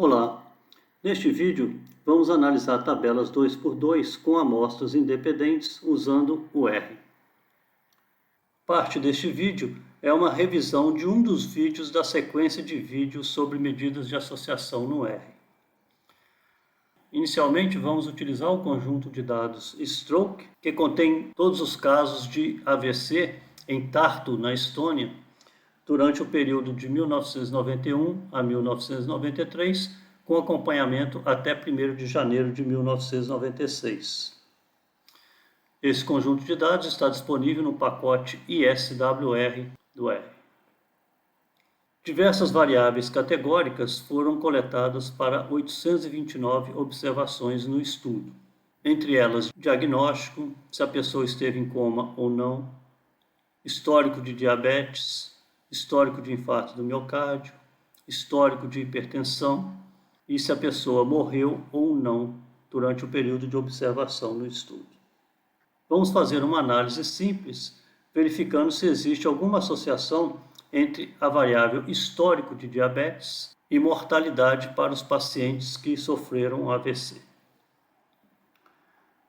Olá! Neste vídeo, vamos analisar tabelas 2x2 com amostras independentes usando o R. Parte deste vídeo é uma revisão de um dos vídeos da sequência de vídeos sobre medidas de associação no R. Inicialmente, vamos utilizar o conjunto de dados Stroke, que contém todos os casos de AVC em Tartu, na Estônia, durante o período de 1991 a 1993, com acompanhamento até 1º de janeiro de 1996. Esse conjunto de dados está disponível no pacote ISWR do R. Diversas variáveis categóricas foram coletadas para 829 observações no estudo. Entre elas, diagnóstico, se a pessoa esteve em coma ou não, histórico de diabetes, histórico de infarto do miocárdio, histórico de hipertensão e se a pessoa morreu ou não durante o período de observação no estudo. Vamos fazer uma análise simples, verificando se existe alguma associação entre a variável histórico de diabetes e mortalidade para os pacientes que sofreram AVC.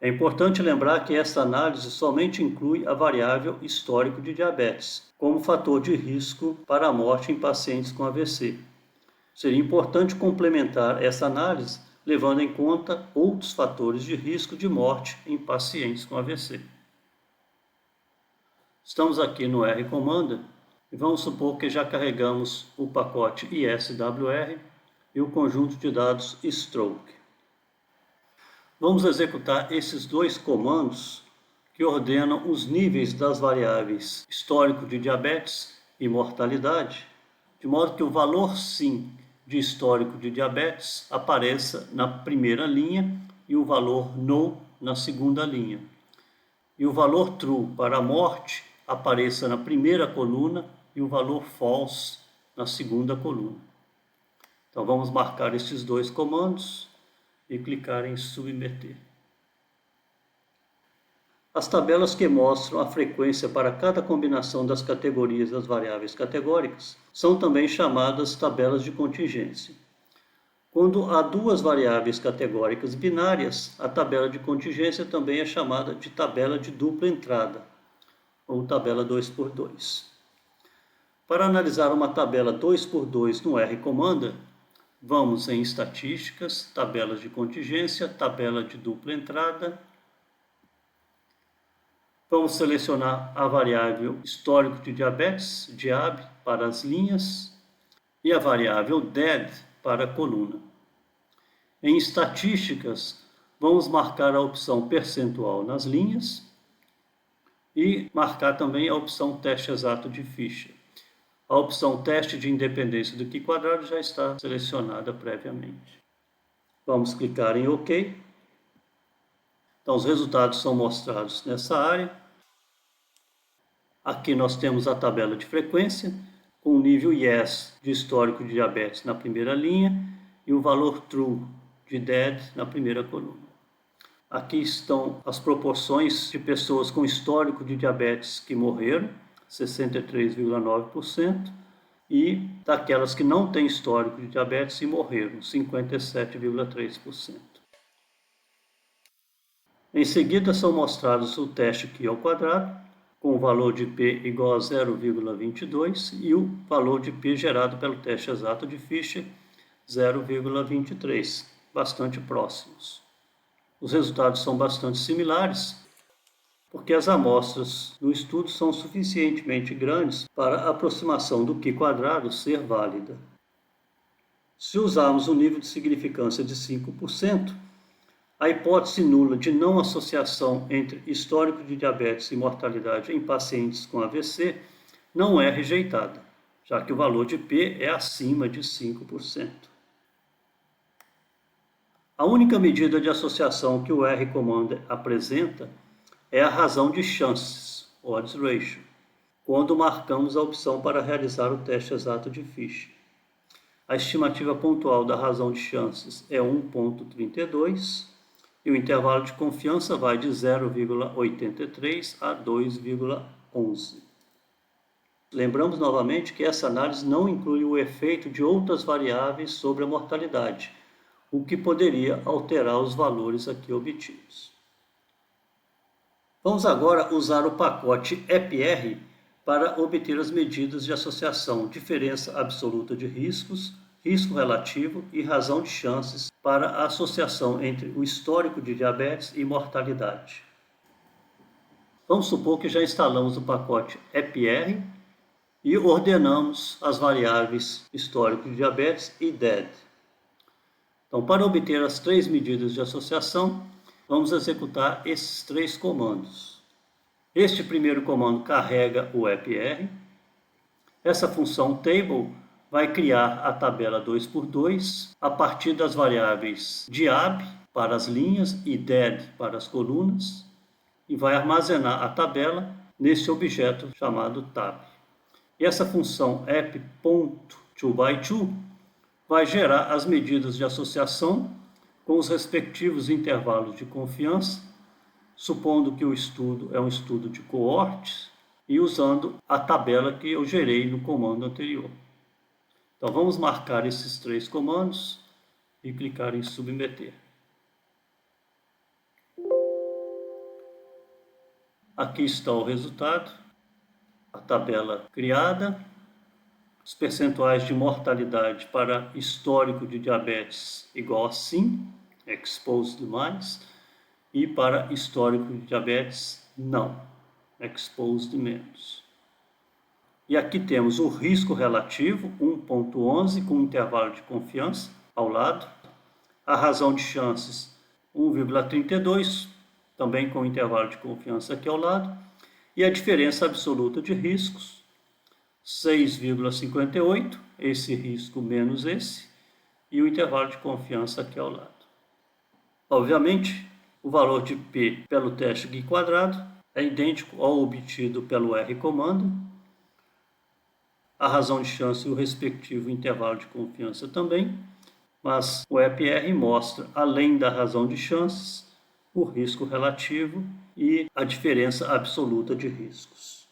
É importante lembrar que esta análise somente inclui a variável histórico de diabetes, como fator de risco para a morte em pacientes com AVC. Seria importante complementar essa análise, levando em conta outros fatores de risco de morte em pacientes com AVC. Estamos aqui no R Commander e vamos supor que já carregamos o pacote ISWR e o conjunto de dados Stroke. Vamos executar esses dois comandos que ordenam os níveis das variáveis histórico de diabetes e mortalidade, de modo que o valor SIM de histórico de diabetes apareça na primeira linha e o valor NO na segunda linha. E o valor TRUE para a morte apareça na primeira coluna e o valor FALSE na segunda coluna. Então vamos marcar esses dois comandos e clicar em submeter. As tabelas que mostram a frequência para cada combinação das categorias das variáveis categóricas são também chamadas tabelas de contingência. Quando há duas variáveis categóricas binárias, a tabela de contingência também é chamada de tabela de dupla entrada, ou tabela 2x2. Para analisar uma tabela 2x2 no R Commander, vamos em Estatísticas, Tabelas de Contingência, Tabela de Dupla Entrada. Vamos selecionar a variável Histórico de Diabetes, DIAB, para as linhas, e a variável DED para a coluna. Em Estatísticas, vamos marcar a opção Percentual nas linhas e marcar também a opção Teste Exato de Fischer. A opção Teste de Independência do Q² já está selecionada previamente. Vamos clicar em OK. Então, os resultados são mostrados nessa área. Aqui nós temos a tabela de frequência, com o nível YES de histórico de diabetes na primeira linha e o valor TRUE de DED na primeira coluna. Aqui estão as proporções de pessoas com histórico de diabetes que morreram, 63,9%, e daquelas que não têm histórico de diabetes e morreram, 57,3%. Em seguida são mostrados o teste Q², com o valor de P igual a 0,22 e o valor de P gerado pelo teste exato de Fischer, 0,23, bastante próximos. Os resultados são bastante similares, porque as amostras do estudo são suficientemente grandes para a aproximação do Q² ser válida. Se usarmos o nível de significância de 5%, a hipótese nula de não associação entre histórico de diabetes e mortalidade em pacientes com AVC não é rejeitada, já que o valor de P é acima de 5%. A única medida de associação que o R Commander apresenta é a razão de chances, odds ratio, quando marcamos a opção para realizar o teste exato de Fischer. A estimativa pontual da razão de chances é 1,32 e o intervalo de confiança vai de 0,83 a 2,11. Lembramos novamente que essa análise não inclui o efeito de outras variáveis sobre a mortalidade, o que poderia alterar os valores aqui obtidos. Vamos agora usar o pacote EPR para obter as medidas de associação, diferença absoluta de riscos, risco relativo e razão de chances para a associação entre o histórico de diabetes e mortalidade. Vamos supor que já instalamos o pacote EPR e ordenamos as variáveis histórico de diabetes e DED. Então, para obter as três medidas de associação, vamos executar esses três comandos. Este primeiro comando carrega o EPR. Essa função table vai criar a tabela 2x2 a partir das variáveis diab para as linhas e dead para as colunas e vai armazenar a tabela nesse objeto chamado tab. E essa função ep.2by2 vai gerar as medidas de associação com os respectivos intervalos de confiança, supondo que o estudo é um estudo de coortes e usando a tabela que eu gerei no comando anterior. Então vamos marcar esses três comandos e clicar em submeter. Aqui está o resultado, a tabela criada, os percentuais de mortalidade para histórico de diabetes igual a sim, exposed mais, e para histórico de diabetes não, exposed menos. E aqui temos o risco relativo, 1.11, com intervalo de confiança ao lado, a razão de chances, 1,32, também com intervalo de confiança aqui ao lado, e a diferença absoluta de riscos, 6,58, esse risco menos esse, e o intervalo de confiança aqui ao lado. Obviamente, o valor de P pelo teste Gui quadrado é idêntico ao obtido pelo R comando, a razão de chance e o respectivo intervalo de confiança também, mas o EPR mostra, além da razão de chances, o risco relativo e a diferença absoluta de riscos.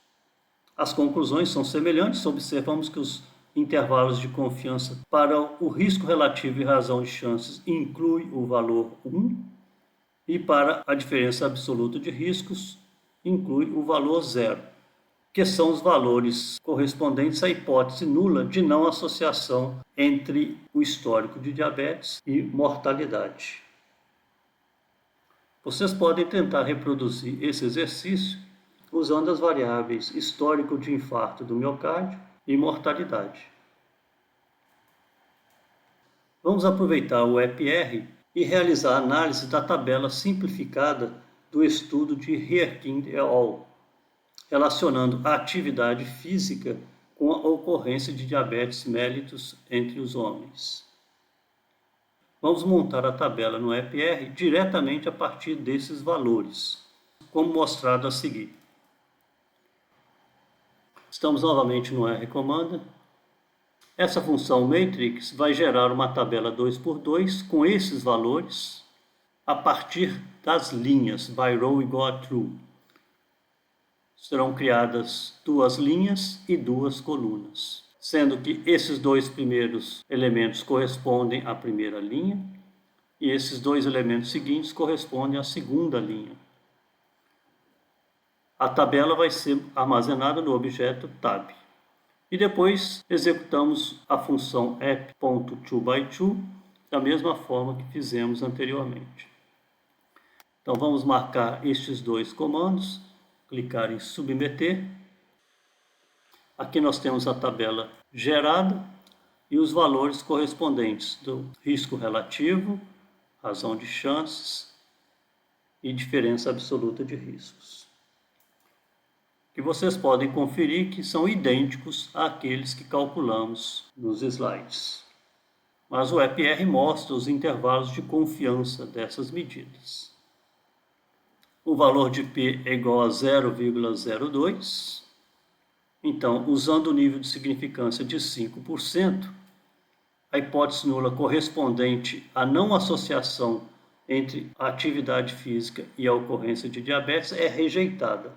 As conclusões são semelhantes, observamos que os intervalos de confiança para o risco relativo e razão de chances inclui o valor 1 e para a diferença absoluta de riscos inclui o valor 0, que são os valores correspondentes à hipótese nula de não associação entre o histórico de diabetes e mortalidade. Vocês podem tentar reproduzir esse exercício usando as variáveis histórico de infarto do miocárdio e mortalidade. Vamos aproveitar o EPR e realizar a análise da tabela simplificada do estudo de Rierkind et al., relacionando a atividade física com a ocorrência de diabetes mellitus entre os homens. Vamos montar a tabela no EPR diretamente a partir desses valores, como mostrado a seguir. Estamos novamente no R comando. Essa função matrix vai gerar uma tabela 2x2 com esses valores a partir das linhas by row igual a true. Serão criadas duas linhas e duas colunas, sendo que esses dois primeiros elementos correspondem à primeira linha e esses dois elementos seguintes correspondem à segunda linha. A tabela vai ser armazenada no objeto tab. E depois executamos a função app.2by2 da mesma forma que fizemos anteriormente. Então vamos marcar estes dois comandos, clicar em submeter. Aqui nós temos a tabela gerada e os valores correspondentes do risco relativo, razão de chances e diferença absoluta de riscos, que vocês podem conferir que são idênticos àqueles que calculamos nos slides. Mas o EPR mostra os intervalos de confiança dessas medidas. O valor de P é igual a 0,02. Então, usando o nível de significância de 5%, a hipótese nula correspondente à não associação entre a atividade física e a ocorrência de diabetes é rejeitada.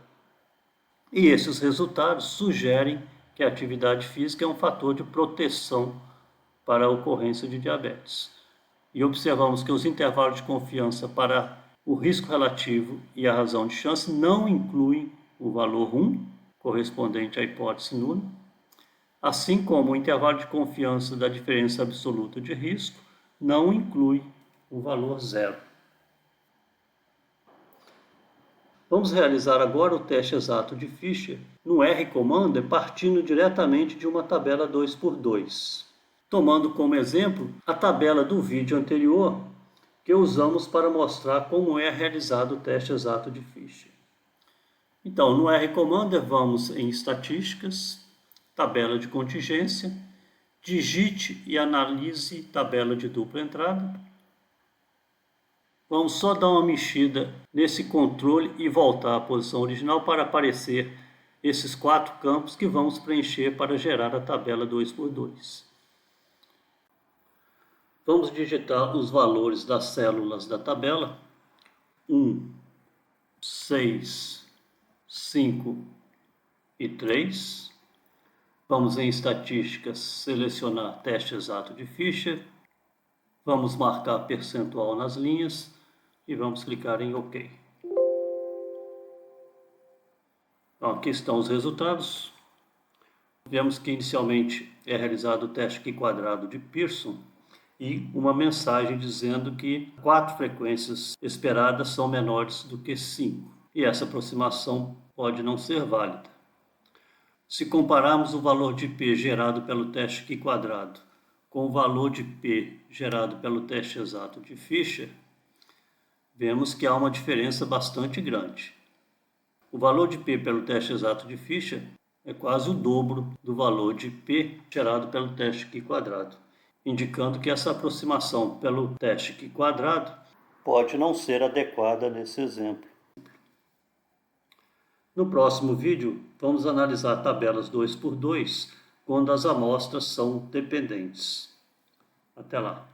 E esses resultados sugerem que a atividade física é um fator de proteção para a ocorrência de diabetes. E observamos que os intervalos de confiança para o risco relativo e a razão de chance não incluem o valor 1, correspondente à hipótese nula, assim como o intervalo de confiança da diferença absoluta de risco não inclui o valor 0. Vamos realizar agora o teste exato de Fisher no R-Commander partindo diretamente de uma tabela 2x2, tomando como exemplo a tabela do vídeo anterior que usamos para mostrar como é realizado o teste exato de Fisher. Então, no R-Commander, vamos em Estatísticas, Tabela de Contingência, digite e analise tabela de dupla entrada. Vamos só dar uma mexida nesse controle e voltar à posição original para aparecer esses 4 campos que vamos preencher para gerar a tabela 2x2. Vamos digitar os valores das células da tabela: 1, 6, 5 e 3. Vamos em Estatísticas, selecionar Teste Exato de Fisher. Vamos marcar percentual nas linhas e vamos clicar em OK. Então, aqui estão os resultados. Vemos que inicialmente é realizado o teste Q² de Pearson e uma mensagem dizendo que 4 frequências esperadas são menores do que 5. E essa aproximação pode não ser válida. Se compararmos o valor de P gerado pelo teste Q² com o valor de P gerado pelo teste exato de Fisher, vemos que há uma diferença bastante grande. O valor de P pelo teste exato de Fisher é quase o dobro do valor de P gerado pelo teste Q², indicando que essa aproximação pelo teste Q² pode não ser adequada nesse exemplo. No próximo vídeo, vamos analisar tabelas 2x2 quando as amostras são dependentes. Até lá!